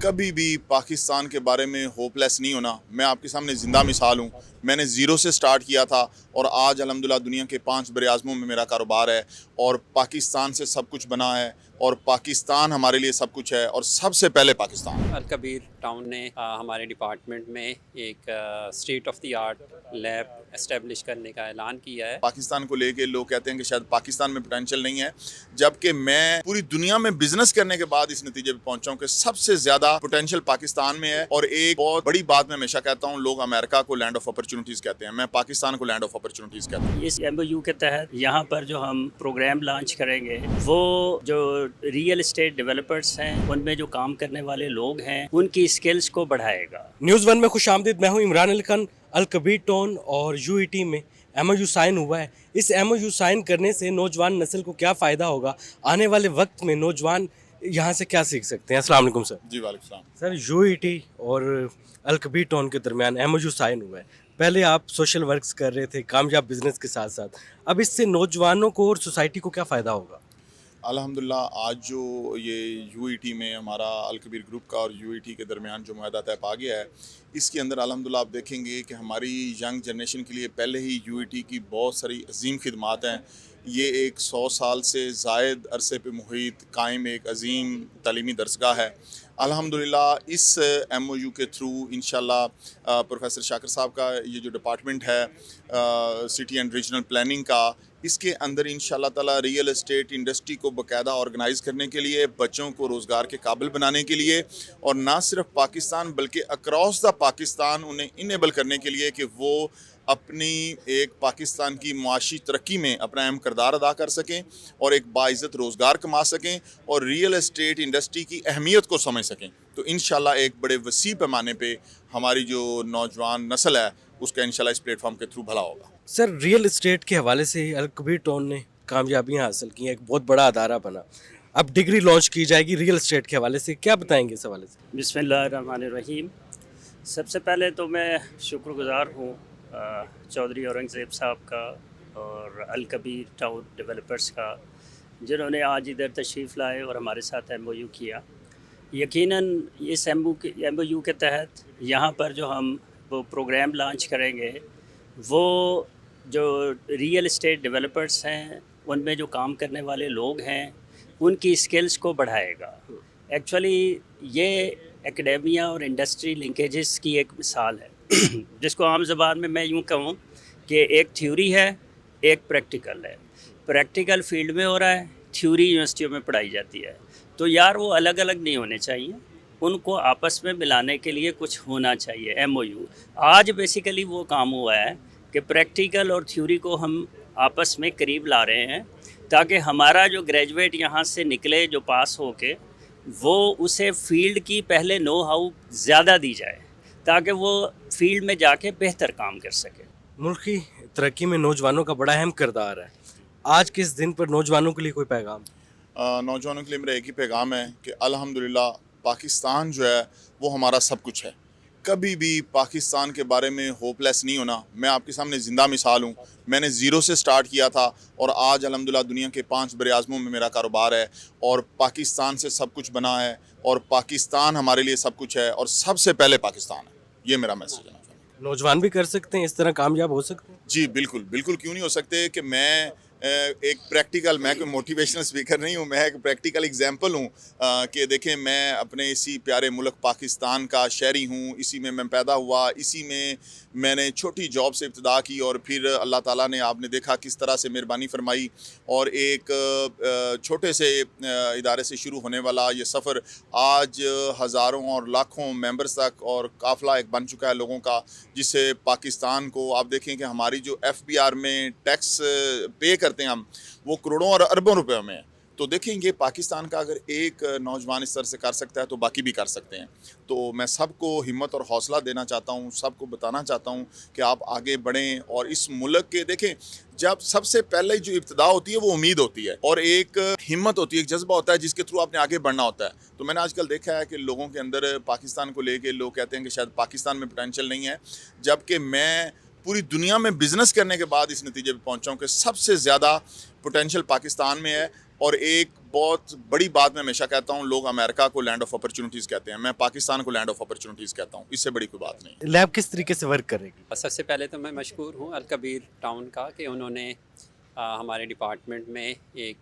कभी भी पाकिस्तान के बारे में होपलेस नहीं होना। मैं आपके सामने ज़िंदा मिसाल हूँ। मैंने ज़ीरो से स्टार्ट किया था और आज अल्हम्दुलिल्लाह दुनिया के 5 बरे-आज़मों में मेरा कारोबार है और पाकिस्तान से सब कुछ बना है और पाकिस्तान हमारे लिए सब कुछ है और सबसे पहले पाकिस्तान। अलकबीर टाउन ने हमारे डिपार्टमेंट में एक state of the art lab establish करने का ऐलान किया है। पाकिस्तान को लेके लोग कहते हैं कि शायद पाकिस्तान में पोटेंशियल नहीं है, जबकि मैं पूरी दुनिया में बिजनेस करने के बाद इस नतीजे पे पहुंचा हूं कि सबसे ज्यादा पोटेंशियल पाकिस्तान में है। और एक बहुत बड़ी बात मैं हमेशा कहता हूं, लोग अमेरिका को लैंड ऑफ अपॉर्चुनिटीज कहते हैं, मैं पाकिस्तान को लैंड ऑफ अपॉर्चुनिटीज कहता हूं। इस एमओयू के तहत यहाँ पर जो हम प्रोग्राम लॉन्च करेंगे वो जो रियल एस्टेट डेवलपर्स हैं उनमें जो काम करने वाले लोग हैं उनकी स्किल्स को बढ़ाएगा। न्यूज़ वन में खुश आमदीद। मैं हूँ इमरान अली खान। अलकबीर टाउन और यूईटी में एमओयू साइन हुआ है। इस एमओयू साइन करने से नौजवान नस्ल को क्या फ़ायदा होगा, आने वाले वक्त में नौजवान यहाँ से क्या सीख सकते हैं? अस्सलाम वालेकुम सर। जी वालेकुम सलाम। सर, यूईटी और अलकबीर टाउन के दरमियान एमओयू साइन हुआ है। पहले आप सोशल वर्क्स कर रहे थे कामयाब बिजनेस के साथ साथ, अब इससे नौजवानों को और सोसाइटी को क्या फ़ायदा होगा? अल्हम्दुलिल्लाह आज जो ये यूईटी में हमारा अलकबीर ग्रुप का और यूईटी के दरमियान जो मुआहदा तय पा गया है, इसके अंदर अल्हम्दुलिल्लाह आप देखेंगे कि हमारी यंग जनरेशन के लिए पहले ही यूईटी की बहुत सारी अजीम खिदमात हैं। ये एक 100 साल से ज़ायद अरसे पे मुहित कायम एक अजीम तालीमी दरसगाह है। अल्हम्दुलिल्लाह इस एमओयू के थ्रू इंशाल्लाह प्रोफेसर शाकिर साहब का ये जो डिपार्टमेंट है सिटी एंड रीजनल प्लानिंग का, इसके अंदर इंशाल्लाह ताला रियल एस्टेट इंडस्ट्री को बाकायदा ऑर्गेनाइज़ करने के लिए, बच्चों को रोज़गार के काबिल बनाने के लिए और ना सिर्फ पाकिस्तान बल्कि अक्रॉस द पाकिस्तान उन्हें इनेबल करने के लिए कि वो अपनी एक पाकिस्तान की मुआशी तरक्की में अपना अहम किरदार अदा कर सकें और एक बाइज़्ज़त रोज़गार कमा सकें और रियल एस्टेट इंडस्ट्री की अहमियत को समझ सकें। तो इंशाल्लाह एक बड़े वसी पैमाने पे हमारी जो नौजवान नस्ल है उसका इंशाल्लाह इस प्लेटफॉर्म के थ्रू भला होगा। सर, रियल एस्टेट के हवाले से अलकबीर टाउन ने कामयाबियाँ हासिल की हैं, एक बहुत बड़ा अदारा बना। अब डिग्री लॉन्च की जाएगी रियल एस्टेट के हवाले से, क्या बताएंगे इस हवाले से? बिस्मिल्लाहिर्रहमानिर्रहीम। सबसे पहले तो मैं शुक्रगुज़ार हूँ चौधरी औरंगज़ेब साहब का और अलकबीर टाउन डेवलपर्स का, जिन्होंने आज इधर तशरीफ़ लाए और हमारे साथ एमओयू किया। यकीनन इस एमओयू के तहत यहाँ पर जो हम वो प्रोग्राम लॉन्च करेंगे वो जो रियल एस्टेट डेवलपर्स हैं उनमें जो काम करने वाले लोग हैं उनकी स्किल्स को बढ़ाएगा। एक्चुअली ये एकेडेमिया और इंडस्ट्री लिंकेजेस की एक मिसाल है जिसको आम ज़बान में मैं यूँ कहूँ कि एक थ्योरी है, एक प्रैक्टिकल है। प्रैक्टिकल फील्ड में हो रहा है, थ्योरी यूनिवर्सिटियों में पढ़ाई जाती है। तो यार वो अलग अलग नहीं होने चाहिए, उनको आपस में मिलाने के लिए कुछ होना चाहिए। एमओयू आज बेसिकली वो काम हुआ है कि प्रैक्टिकल और थ्योरी को हम आपस में करीब ला रहे हैं ताकि हमारा जो ग्रेजुएट यहाँ से निकले जो पास हो के, वो उसे फील्ड की पहले नो हाउ ज़्यादा दी जाए ताकि वो फील्ड में जाके बेहतर काम कर सके। मुल्क की तरक्की में नौजवानों का बड़ा अहम किरदार है। आज के इस दिन पर नौजवानों के लिए कोई पैगाम? नौजवानों के लिए मेरा एक ही पैगाम है कि अल्हम्दुलिल्लाह पाकिस्तान जो है वो हमारा सब कुछ है। कभी भी पाकिस्तान के बारे में होपलेस नहीं होना। मैं आपके सामने ज़िंदा मिसाल हूँ। मैंने ज़ीरो से स्टार्ट किया था और आज अल्हम्दुलिल्लाह दुनिया के 5 बरे-आज़मों में मेरा कारोबार है और पाकिस्तान से सब कुछ बना है और पाकिस्तान हमारे लिए सब कुछ है और सबसे पहले पाकिस्तान है। ये मेरा मैसेज है। नौजवान भी कर सकते हैं, इस तरह कामयाब हो सकते हैं? जी बिल्कुल, बिल्कुल क्यों नहीं हो सकते कि मैं एक प्रैक्टिकल, मैं कोई मोटिवेशनल स्पीकर नहीं हूँ, मैं एक प्रैक्टिकल एग्जांपल हूँ कि देखें मैं अपने इसी प्यारे मुल्क पाकिस्तान का शहरी हूँ, इसी में मैं पैदा हुआ, इसी में मैंने छोटी जॉब से इब्तिदा की और फिर अल्लाह ताला ने, आपने देखा किस तरह से मेहरबानी फरमाई और एक छोटे से इदारे से शुरू होने वाला ये सफ़र आज हज़ारों और लाखों मेंबर्स तक और काफ़िला एक बन चुका है लोगों का, जिससे पाकिस्तान को आप देखें कि हमारी जो एफबीआर में टैक्स पे करते हैं हम, वो करोड़ों और अरबों रुपयों में है। तो देखेंगे पाकिस्तान का अगर एक नौजवान इस तरह से कर सकता है तो बाकी भी कर सकते हैं। तो मैं सबको हिम्मत और हौसला देना चाहता हूँ, सबको बताना चाहता हूँ कि आप आगे बढ़ें और इस मुल्क के देखें, जब सबसे पहले जो इब्तिदा होती है वो उम्मीद होती है और एक हिम्मत होती है, एक जज्बा होता है जिसके थ्रू आपने आगे बढ़ना होता है। तो मैंने आजकल देखा है कि लोगों के अंदर पाकिस्तान को लेके लोग कहते हैं कि शायद पाकिस्तान में पोटेंशियल नहीं है, जबकि मैं पूरी दुनिया में बिजनेस करने के बाद इस नतीजे पे पहुंचा हूं कि सबसे ज़्यादा पोटेंशियल पाकिस्तान में है। और एक बहुत बड़ी बात मैं हमेशा कहता हूँ, लोग अमेरिका को लैंड ऑफ अपॉर्चुनिटीज़ कहते हैं, मैं पाकिस्तान को लैंड ऑफ अपॉर्चुनिटीज़ कहता हूँ, इससे बड़ी कोई बात नहीं। लैब किस तरीके से वर्क करेगी? सबसे पहले तो मैं मशकूर हूँ अलकबीर टाउन का कि उन्होंने हमारे डिपार्टमेंट में एक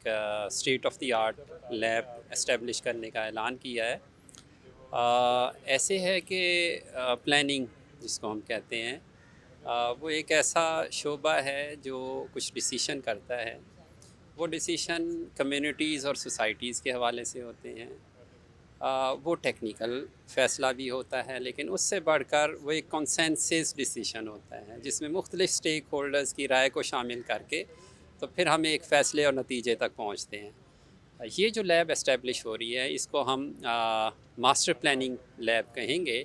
state of the art lab establish करने का ऐलान किया है। ऐसे है कि प्लानिंग जिसको हम कहते हैं, वो एक ऐसा शोबा है जो कुछ डिसीशन करता है। वो डिसीशन कम्युनिटीज़ और सोसाइटीज़ के हवाले से होते हैं। वो टेक्निकल फ़ैसला भी होता है, लेकिन उससे बढ़कर वो एक कंसेंसस डिसीशन होता है जिसमें मुख्तलिफ़ स्टेक होल्डर्स की राय को शामिल करके तो फिर हम एक फ़ैसले और नतीजे तक पहुँचते हैं। ये जो लैब इस्टेब्लिश हो रही है इसको हम मास्टर प्लानिंग लैब कहेंगे।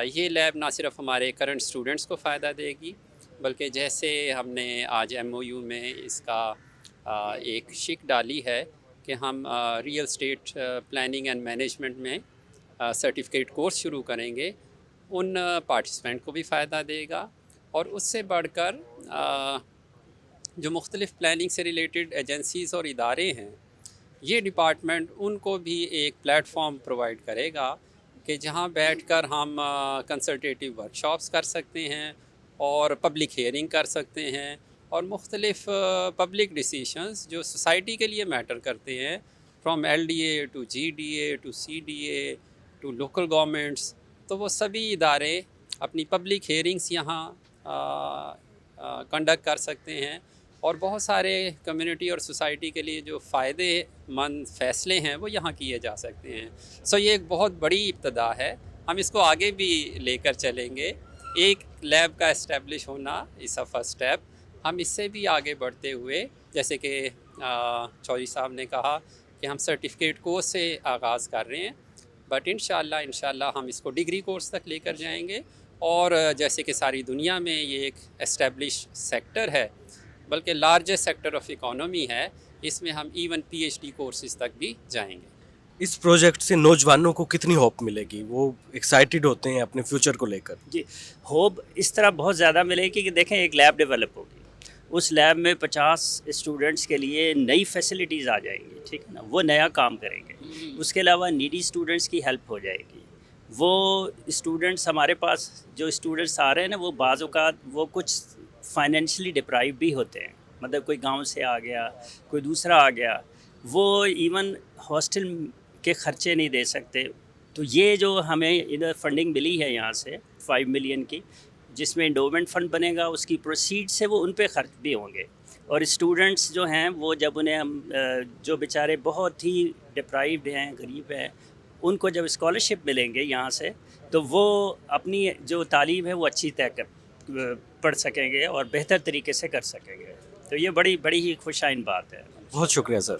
ये लैब ना सिर्फ हमारे करंट स्टूडेंट्स को फ़ायदा देगी, बल्कि जैसे हमने आज MOU में इसका एक शिक डाली है कि हम real estate planning and management में सर्टिफिकेट कोर्स शुरू करेंगे, उन पार्टिसिपेंट को भी फ़ायदा देगा। और उससे बढ़कर जो मुख्तलिफ़ प्लानिंग से रिलेटेड एजेंसीज़ और इदारे हैं, ये डिपार्टमेंट उनको भी एक प्लेटफॉर्म प्रोवाइड करेगा कि जहाँ बैठकर हम कंसल्टेटिव वर्कशॉप्स कर सकते हैं और पब्लिक हियरिंग कर सकते हैं और मुख्तलिफ़ पब्लिक डिसीशंस जो सोसाइटी के लिए मैटर करते हैं, from LDA to GDA to CDA to local governments, तो वो सभी इदारे अपनी पब्लिक हियरिंग्स यहाँ कंडक्ट कर सकते हैं और बहुत सारे कम्युनिटी और सोसाइटी के लिए जो फ़ायदेमंद फ़ैसले हैं वो यहाँ किए जा सकते हैं। सो ये एक बहुत बड़ी इब्तदा है, हम इसको आगे भी लेकर चलेंगे। एक लैब का इस्टेब्लिश होना इस फर्स्ट स्टेप, हम इससे भी आगे बढ़ते हुए, जैसे कि चौधरी साहब ने कहा कि हम सर्टिफिकेट कोर्स से आगाज़ कर रहे हैं, बट इंशाल्लाह हम इसको डिग्री कोर्स तक लेकर जाएंगे। और जैसे कि सारी दुनिया में ये एक एस्टेब्लिश सेक्टर है, बल्कि लार्जेस्ट सेक्टर ऑफ इकोनॉमी है, इसमें हम इवन PhD कोर्सेज़ तक भी जाएंगे। इस प्रोजेक्ट से नौजवानों को कितनी होप मिलेगी? वो एक्साइटेड होते हैं अपने फ्यूचर को लेकर? जी, होप इस तरह बहुत ज़्यादा मिलेगी कि देखें एक लैब डेवलप होगी, उस लैब में 50 स्टूडेंट्स के लिए नई फैसिलिटीज़ आ जाएंगी, ठीक है ना, वो नया काम करेंगे। उसके अलावा नीडी स्टूडेंट्स की हेल्प हो जाएगी। वो स्टूडेंट्स हमारे पास जो स्टूडेंट्स आ रहे हैं ना, वो बाज़ औक़ात वो कुछ फाइनेंशियली डिप्राइव भी होते हैं, मतलब कोई गांव से आ गया, कोई दूसरा आ गया, वो इवन हॉस्टल के ख़र्चे नहीं दे सकते। तो ये जो हमें इधर फंडिंग मिली है यहाँ से 5 मिलियन की, जिसमें इंडोमेंट फ़ंड बनेगा, उसकी प्रोसीड से वो उन पे खर्च भी होंगे। और स्टूडेंट्स जो हैं वो जब उन्हें हम जो बेचारे बहुत ही डिप्राइव्ड हैं, गरीब हैं, उनको जब स्कॉलरशिप मिलेंगे यहाँ से, तो वो अपनी जो तालीम है वो अच्छी पढ़ सकेंगे और बेहतर तरीके से कर सकेंगे। तो ये बड़ी ही खुशाइन बात है। बहुत शुक्रिया सर।